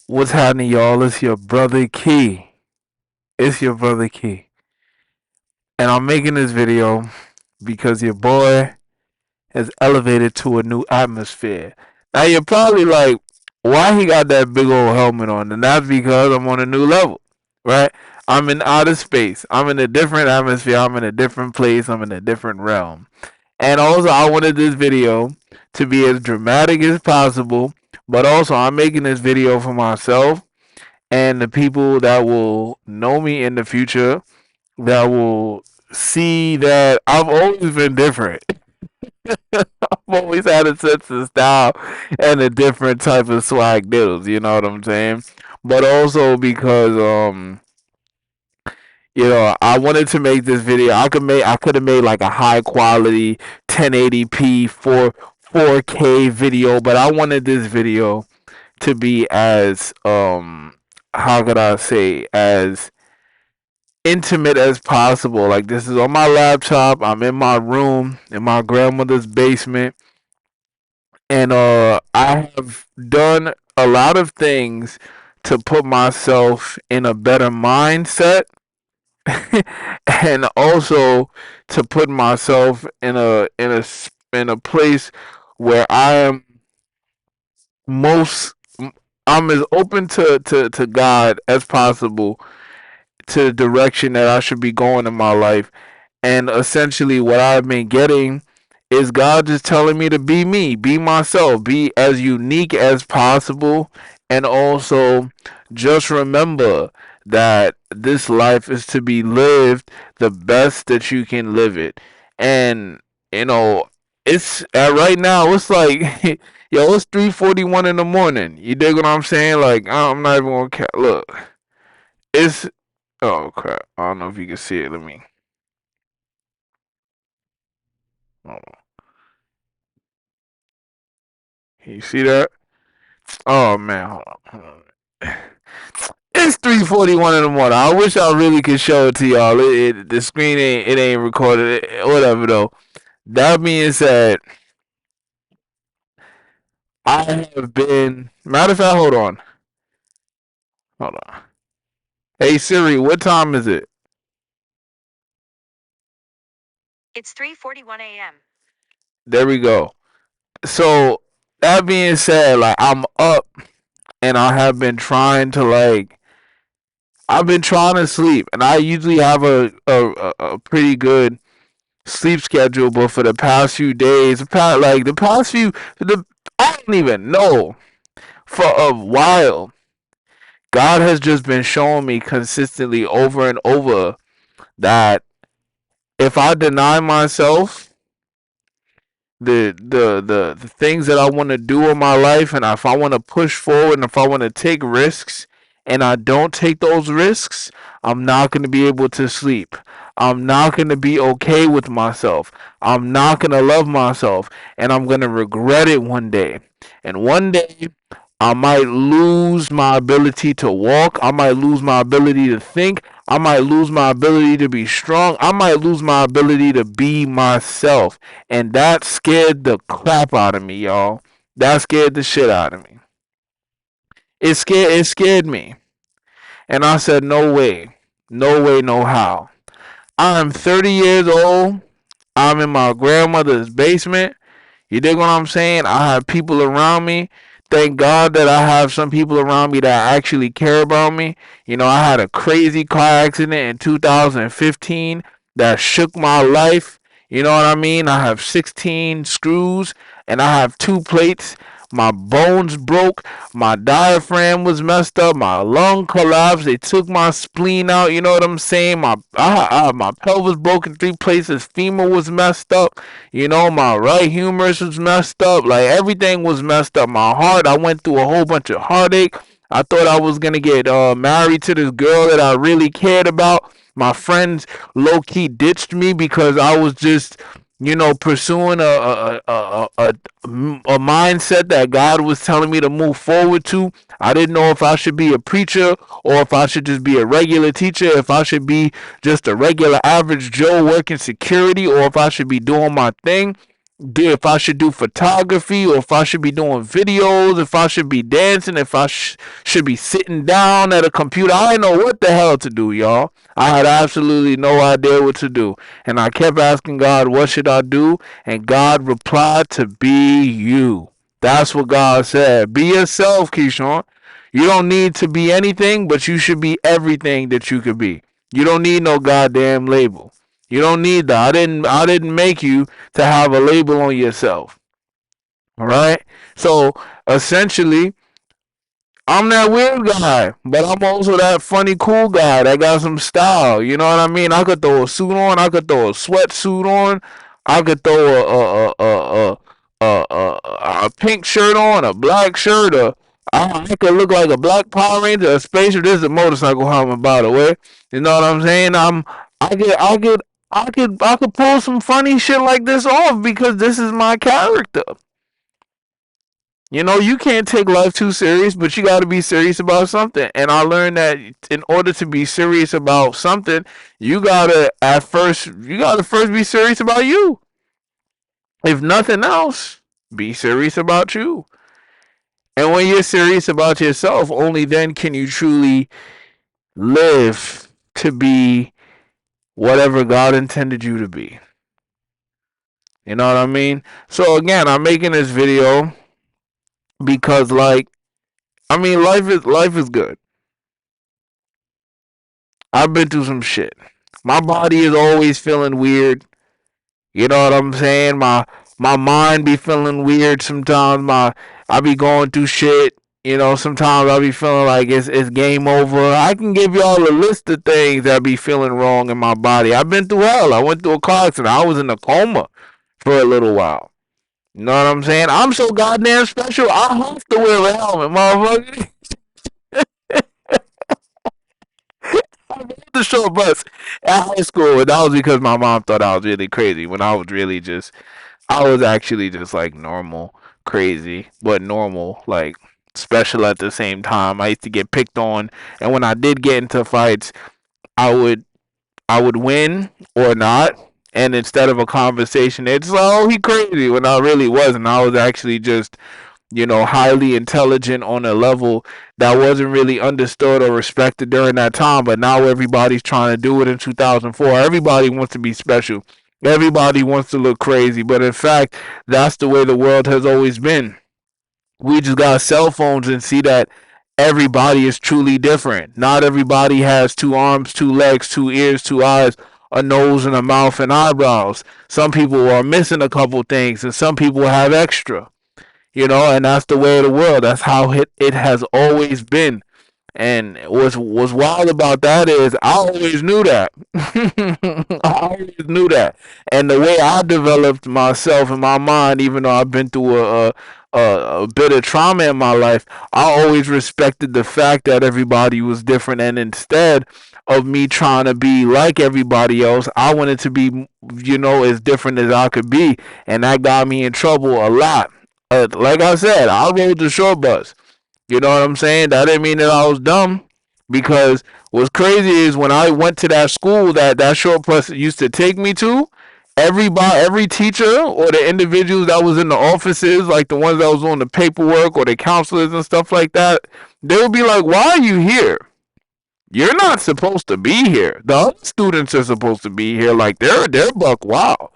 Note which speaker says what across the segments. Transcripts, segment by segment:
Speaker 1: What's happening, y'all? It's your brother Key. It's your brother Key. And I'm making this video because your boy has elevated to a new atmosphere. Now, you're probably like, why he got that big old helmet on? And that's because I'm on a new level, right? I'm in outer space. I'm in a different atmosphere. I'm in a different place. I'm in a different realm. And also, I wanted this video to be as dramatic as possible. But also, I'm making this video for myself and the people that will know me in the future, that will see that I've always been different. I've always had a sense of style and a different type of swag deals, you know what I'm saying? But also because I wanted to make this video. I could have made like a high quality 1080p 4K video, but I wanted this video to be as how could I say, as intimate as possible. Like, this is on my laptop. I'm in my room in my grandmother's basement, and I have done a lot of things to put myself in a better mindset, and also to put myself in a place where I am most I'm as open to God as possible, to the direction that I should be going in my life. And essentially, what I've been getting is God just telling me to be me, be myself, be as unique as possible. And also, just remember that this life is to be lived the best that you can live it. And, you know, it's right now, it's like, yo, it's 3:41 in the morning. You dig what I'm saying? Like, I'm not even gonna look. It's Oh crap! I don't know if you can see it. Let me. Hold on. Can you see that? Oh man, hold on. It's 3:41 in the morning. I wish I really could show it to y'all. The screen ain't recorded. Whatever though. That being said, I have been. Matter of fact, hold on. Hey Siri, what time is it?
Speaker 2: It's 3:41 a.m.
Speaker 1: There we go. So that being said, like, I'm up and I have been trying to like I've been trying to sleep, and I usually have a pretty good sleep schedule. But for the past few days, the past few, I don't even know, for a while, God has just been showing me consistently over and over that if I deny myself the things that I want to do in my life, and if I want to push forward, and if I want to take risks, and I don't take those risks, I'm not going to be able to sleep. I'm not going to be okay with myself. I'm not going to love myself, and I'm going to regret it one day. And one day I might lose my ability to walk. I might lose my ability to think. I might lose my ability to be strong. I might lose my ability to be myself. And that scared the crap out of me, y'all. That scared the shit out of me. It scared me. And I said, no way. No way, no how. I'm 30 years old. I'm in my grandmother's basement. You dig what I'm saying? I have people around me. Thank God that I have some people around me that actually care about me. You know, I had a crazy car accident in 2015 that shook my life. You know what I mean? I have 16 screws and I have two plates. My bones broke. My diaphragm was messed up. My lung collapsed. They took my spleen out. You know what I'm saying? My pelvis broke in three places. Femur was messed up. You know, my right humerus was messed up. Like, everything was messed up. My heart, I went through a whole bunch of heartache. I thought I was gonna get married to this girl that I really cared about. My friends low key ditched me because I was just, pursuing a mindset that God was telling me to move forward to. I didn't know if I should be a preacher or if I should just be a regular teacher, if I should be just a regular average Joe working security, or if I should be doing my thing. if I should do photography, or if I should be doing videos, if I should be dancing, if I should be sitting down at a computer. I didn't know what the hell to do, y'all. I had absolutely no idea what to do. And I kept asking God, what should I do? And God replied to be you. That's what God said. Be yourself, Keyshawn. You don't need to be anything, but you should be everything that you could be. You don't need no goddamn label. You don't need that. I didn't make you to have a label on yourself. All right? So essentially, I'm that weird guy, but I'm also that funny, cool guy that got some style. You know what I mean? I could throw a suit on. I could throw a sweatsuit on. I could throw a pink shirt on, a black shirt, I could look like a black Power Ranger, a spacer. This is a motorcycle helmet, by the way. You know what I'm saying? I could pull some funny shit like this off because this is my character. You know, you can't take life too serious, but you got to be serious about something. And I learned that in order to be serious about something, you gotta first be serious about you. If nothing else, be serious about you. And when you're serious about yourself, only then can you truly live to be whatever God intended you to be. You know what I mean? So again, I'm making this video because, like, I mean, life is good. I've been through some shit. My body is always feeling weird. You know what I'm saying? My mind be feeling weird sometimes. I be going through shit. You know, sometimes I be feeling like it's game over. I can give y'all a list of things that be feeling wrong in my body. I've been through hell. I went through a car accident. I was in a coma for a little while. You know what I'm saying? I'm so goddamn special. I have to wear a helmet, motherfucker. I rode the short bus at high school, and that was because my mom thought I was really crazy. When I was actually just like normal, crazy, but normal, like special at the same time. I used to get picked on, and when I did get into fights, I would I would win or not. And instead of a conversation, it's like, oh, he crazy. When I really wasn't. I was actually just, highly intelligent on a level that wasn't really understood or respected during that time. But now everybody's trying to do it in 2004. Everybody wants to be special. Everybody wants to look crazy. But in fact, that's the way the world has always been. We just got cell phones and see that everybody is truly different. Not everybody has two arms, two legs, two ears, two eyes, a nose, and a mouth and eyebrows. Some people are missing a couple things, and some people have extra. And that's the way of the world. That's how it has always been. And what's wild about that is I always knew that. I always knew that. And the way I developed myself in my mind, even though I've been through a bit of trauma in my life, I always respected the fact that everybody was different. And instead of me trying to be like everybody else, I wanted to be, as different as I could be. And that got me in trouble a lot. Like I said, I rode the short bus. You know what I'm saying? That didn't mean that I was dumb. Because what's crazy is when I went to that school that short bus used to take me to, every teacher or the individuals that was in the offices, like the ones that was on the paperwork or the counselors and stuff like that, they would be like, "Why are you here? You're not supposed to be here. The other students are supposed to be here. Like they're buck wow,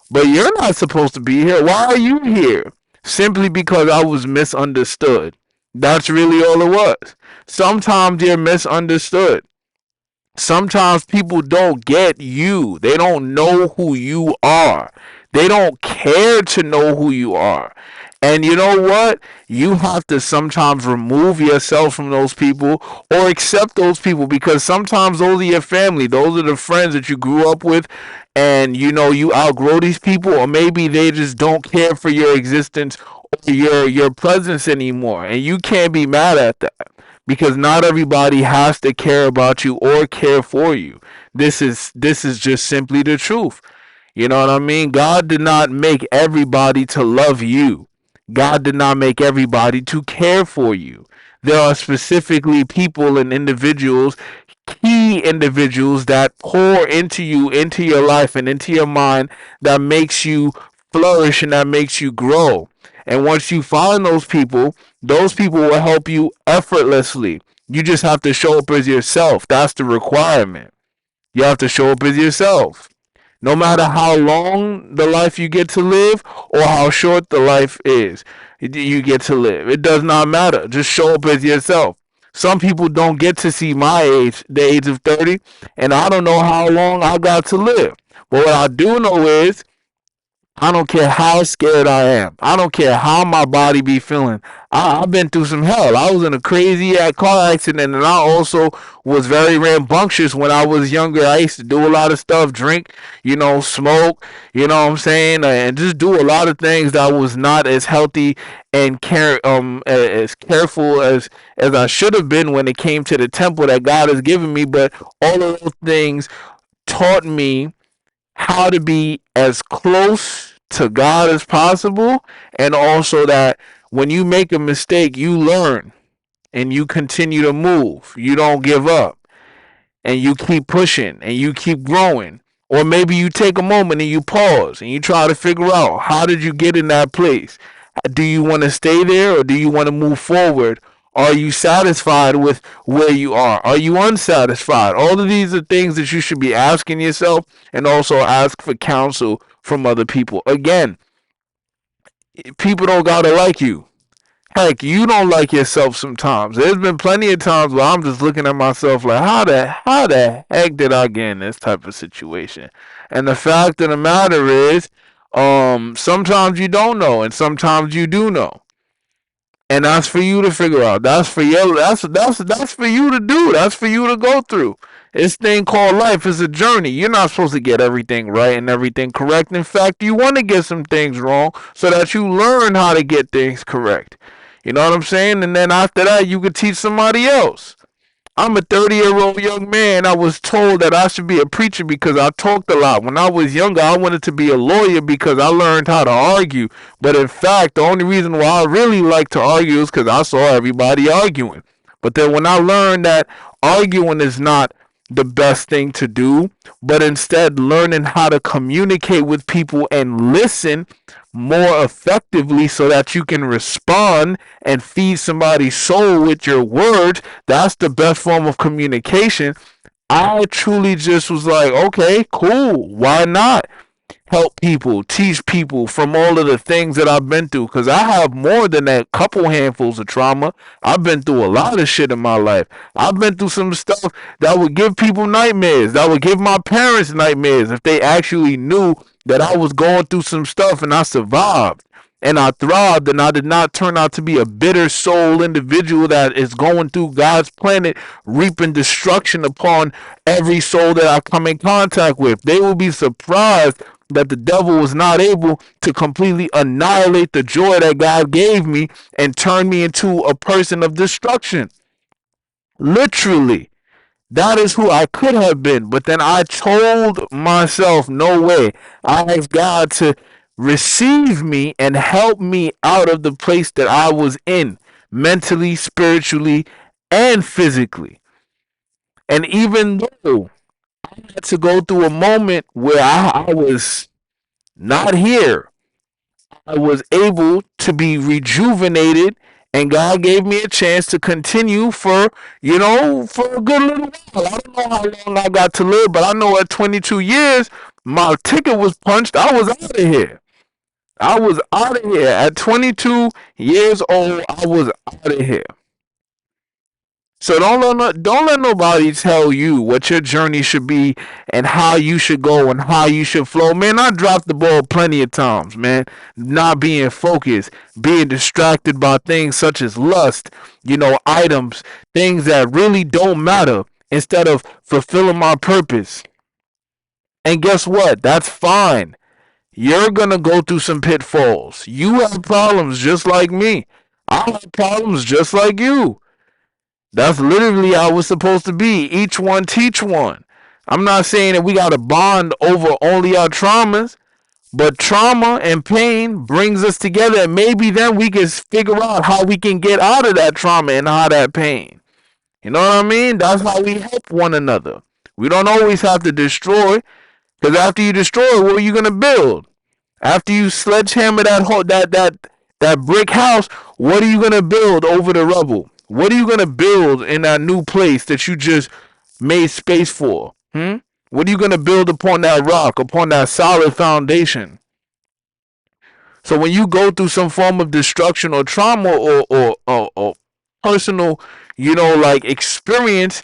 Speaker 1: but you're not supposed to be here. Why are you here?" Simply because I was misunderstood. That's really all it was. Sometimes you're misunderstood. Sometimes people don't get you. They don't know who you are. They don't care to know who you are. And you know what? You have to sometimes remove yourself from those people or accept those people because sometimes those are your family. Those are the friends that you grew up with and you outgrow these people or maybe they just don't care for your existence or your presence anymore. And you can't be mad at that because not everybody has to care about you or care for you. This is just simply the truth. You know what I mean? God did not make everybody to love you. God did not make everybody to care for you. There are specifically people and individuals, key individuals that pour into you, into your life, and into your mind that makes you flourish and that makes you grow. And once you find those people will help you effortlessly. You just have to show up as yourself. That's the requirement. You have to show up as yourself. No matter how long the life you get to live or how short the life is you get to live. It does not matter. Just show up as yourself. Some people don't get to see my age, the age of 30, and I don't know how long I got to live. But what I do know is I don't care how scared I am. I don't care how my body be feeling. I've been through some hell. I was in a crazy car accident, and I also was very rambunctious when I was younger. I used to do a lot of stuff, drink, smoke, you know what I'm saying, and just do a lot of things that was not as healthy and as careful as I should have been when it came to the temple that God has given me. But all of those things taught me how to be as close to God as possible, and also that when you make a mistake, you learn and you continue to move. You don't give up and you keep pushing and you keep growing. Or maybe you take a moment and you pause and you try to figure out how did you get in that place? Do you want to stay there or do you want to move forward? Are you satisfied with where you are? Are you unsatisfied? All of these are things that you should be asking yourself, and also ask for counsel from other people. Again, people don't gotta like you. Heck, you don't like yourself sometimes. There's been plenty of times where I'm just looking at myself like, how the heck did I get in this type of situation? And the fact of the matter is, sometimes you don't know, and sometimes you do know. And that's for you to figure out. That's for you to do. That's for you to go through. This thing called life is a journey. You're not supposed to get everything right and everything correct. In fact, you want to get some things wrong so that you learn how to get things correct. You know what I'm saying? And then after that, you could teach somebody else. I'm a 30-year-old young man. I was told that I should be a preacher because I talked a lot. When I was younger, I wanted to be a lawyer because I learned how to argue. But in fact, the only reason why I really like to argue is because I saw everybody arguing. But then when I learned that arguing is not the best thing to do, but instead learning how to communicate with people and listen more effectively so that you can respond and feed somebody's soul with your words, that's the best form of communication. I truly just was like, okay, cool, why not? Help people, teach people from all of the things that I've been through. Because I have more than a couple handfuls of trauma. I've been through a lot of shit in my life. I've been through some stuff that would give people nightmares, that would give my parents nightmares if they actually knew that I was going through some stuff and I survived. And I thrived, and I did not turn out to be a bitter soul individual that is going through God's planet, reaping destruction upon every soul that I come in contact with. They will be surprised that the devil was not able to completely annihilate the joy that God gave me and turn me into a person of destruction. Literally. That is who I could have been. But then I told myself, no way. I asked God to receive me and help me out of the place that I was in, mentally, spiritually, and physically. And even though I had to go through a moment where I was not here, I was able to be rejuvenated, and God gave me a chance to continue for a good little while. I don't know how long I got to live, but I know at 22 years, my ticket was punched. I was out of here. I was out of here. At 22 years old, I was out of here. So don't let nobody tell you what your journey should be and how you should go and how you should flow. Man, I dropped the ball plenty of times, man. Not being focused, being distracted by things such as lust, items, things that really don't matter instead of fulfilling my purpose. And guess what? That's fine. You're going to go through some pitfalls. You have problems just like me. I have problems just like you. That's literally how it's supposed to be. Each one teach one. I'm not saying that we got to bond over only our traumas, but trauma and pain brings us together, and maybe then we can figure out how we can get out of that trauma and out of that pain. You know what I mean? That's how we help one another. We don't always have to destroy, because after you destroy, what are you going to build? After you sledgehammer that brick house, what are you gonna build over the rubble? What are you gonna build in that new place that you just made space for? What are you gonna build upon that rock, upon that solid foundation? So when you go through some form of destruction or trauma or personal, like experience,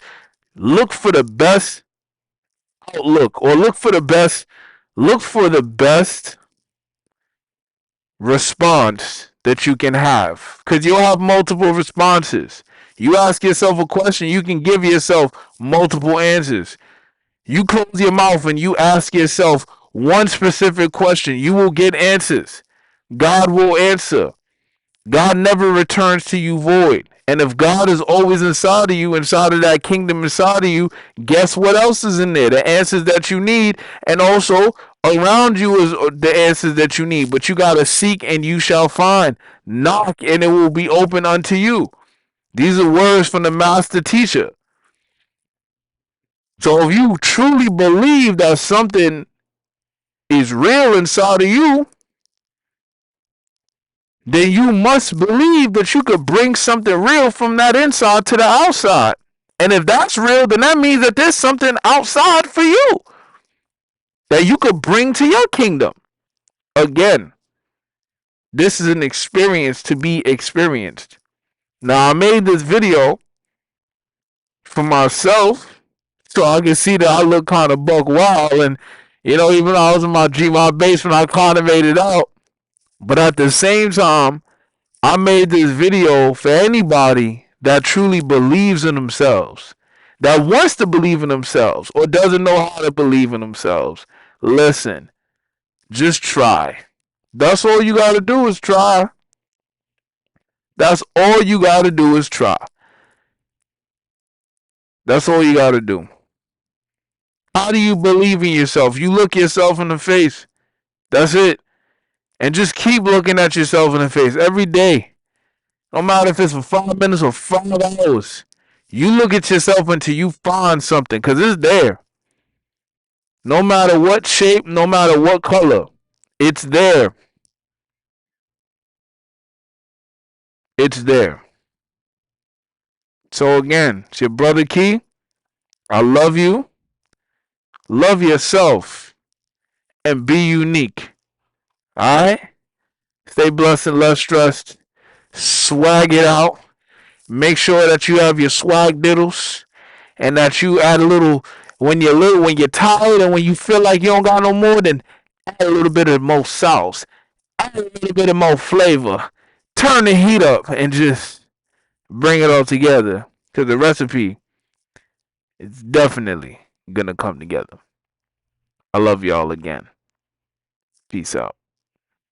Speaker 1: look for the best outlook or look for the best response that you can have, because you'll have multiple responses. You ask yourself a question, you can give yourself multiple answers. You close your mouth and you ask yourself one specific question, you will get answers. God will answer. God never returns to you void. And if God is always inside of you, inside of that kingdom inside of you, guess what else is in there? The answers that you need, and also around you is the answers that you need. But you got to seek and you shall find. Knock and it will be open unto you. These are words from the master teacher. So if you truly believe that something is real inside of you, then you must believe that you could bring something real from that inside to the outside. And if that's real, then that means that there's something outside for you that you could bring to your kingdom. Again, this is an experience to be experienced. Now, I made this video for myself so I can see that I look kind of buck wild. And, even though I was in my basement, I kind of made it out. But at the same time, I made this video for anybody that truly believes in themselves, that wants to believe in themselves, or doesn't know how to believe in themselves. Listen, just try. That's all you got to do is try. That's all you got to do is try. That's all you got to do. How do you believe in yourself? You look yourself in the face. That's it. And just keep looking at yourself in the face every day. No matter if it's for 5 minutes or 5 hours. You look at yourself until you find something, because it's there. No matter what shape, no matter what color, it's there. It's there. So again, it's your brother Key. I love you. Love yourself. And be unique. Alright? Stay blessed and less stressed. Swag it out. Make sure that you have your swag diddles. And that you add a little when you're tired and when you feel like you don't got no more, then add a little bit of more sauce. Add a little bit of more flavor. Turn the heat up and just bring it all together. Because the recipe is definitely gonna come together. I love y'all again. Peace out.